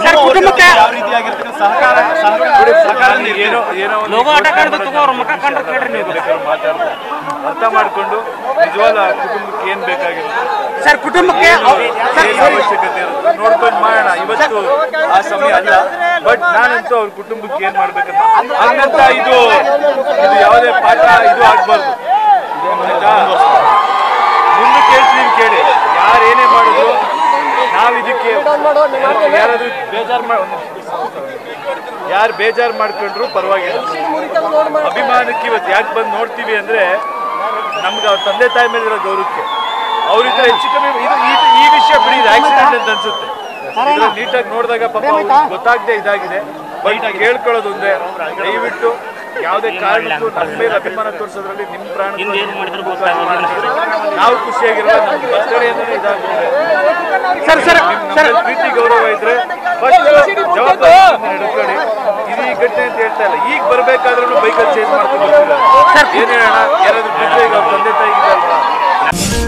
sir ಕುಟುಂಬಕ್ಕೆ ಯಾವ ರೀತಿಯಾಗಿರ್ತೀನಿ ಸಹಕಾರ ಲೋಗೋ ಆಟ ಕಾಣ್ದು ತಗೋ ಅವ್ರ ಮುಖ ಕಂಡ್ರೆ ಕೇಳ್ರಿ ನೀವು ಮಾತಾಡ್ತಾರೆ ಅರ್ಥ ಮಾಡ್ಕೊಂಡು ನಿಜವಾದ ಕುಟುಂಬಕ್ಕೆ ಏನ್ ಬೇಕಾಗಿರುತ್ತೆ ಸರ್ ಕುಟುಂಬಕ್ಕೆ ಅವಶ್ಯಕತೆ ಇರುತ್ತೆ ನೋಡ್ಕೊಂಡು ಮಾಡೋಣ ಇವತ್ತು ಆ ಸಮಯ ಅಲ್ಲ ಬಟ್ ನಾನಂತೂ ಅವ್ರ ಕುಟುಂಬಕ್ಕೆ ಏನ್ ಮಾಡ್ಬೇಕಂತ ಹಂಗಂತ ಇದು ಯಾವುದೇ ಪಾಠ ಇದು ಆಗ್ಬಾರ್ದು ಮುಂದೆ ಕೇಳ್ತೀನಿ ಕೇಳಿ ಯಾರೇನೇ ಮಾಡಿದ್ರು ನಾವ್ ಇದಕ್ಕೆ ಯಾರಾದ್ರೂ ಯಾರು ಬೇಜಾರು ಮಾಡ್ಕೊಂಡ್ರು ಪರವಾಗಿಲ್ಲ ಅಭಿಮಾನಕ್ಕೆ ಇವತ್ತು ಯಾಕೆ ಬಂದು ನೋಡ್ತೀವಿ ಅಂದ್ರೆ ನಮ್ಗೆ ಅವ್ರ ತಂದೆ ತಾಯಿ ಮೇಲಿರೋ ಗೌರವಕ್ಕೆ ಅವ್ರಿಂದ ಹೆಚ್ಚು ಕಮ್ಮಿ ಇದು ಈ ವಿಷಯ ಬಿಡಿ ಆಕ್ಸಿಡೆಂಟ್ ಅಂತ ಅನ್ಸುತ್ತೆ ನೀಟಾಗಿ ನೋಡಿದಾಗ ಪಾಪ ಗೊತ್ತಾಗದೆ ಇದಾಗಿದೆ ಬಟ್ ಕೇಳ್ಕೊಳ್ಳೋದು ಒಂದೇ ದಯವಿಟ್ಟು ಯಾವುದೇ ಕಾರಣಕ್ಕೂ ನಮ್ಮ ಮೇಲೆ ಅಭಿಮಾನ ತೋರಿಸೋದ್ರಲ್ಲಿ ನಿಮ್ಮ ಪ್ರಾಣ ನಾವು ಖುಷಿಯಾಗಿರೋ ನಮ್ಮ ಬರ್ತಡೇ ಅಂದ್ರೆ ಇದಾಗ್ತದೆ ನಿಮ್ಮ ಪ್ರೀತಿ ಗೌರವ ಇದ್ರೆ ಬಟ್ ಜವಾಬ್ದಾರಿ ನಡ್ಕೊಳ್ಳಿ ಇದು ಈ ಘಟನೆ ಅಂತ ಹೇಳ್ತಾ ಇಲ್ಲ ಈಗ ಬರ್ಬೇಕಾದ್ರೂ ಬೈಕಲ್ಲಿ ಚೇಂಜ್ ಮಾಡ್ಕೊಂಡು ಏನ್ ಹೇಳೋಣ ಯಾರಾದ್ರೂ ಬಿದ್ರೆ ಈಗ ಅವ್ರ ತಂದೆ ತಾಯಿ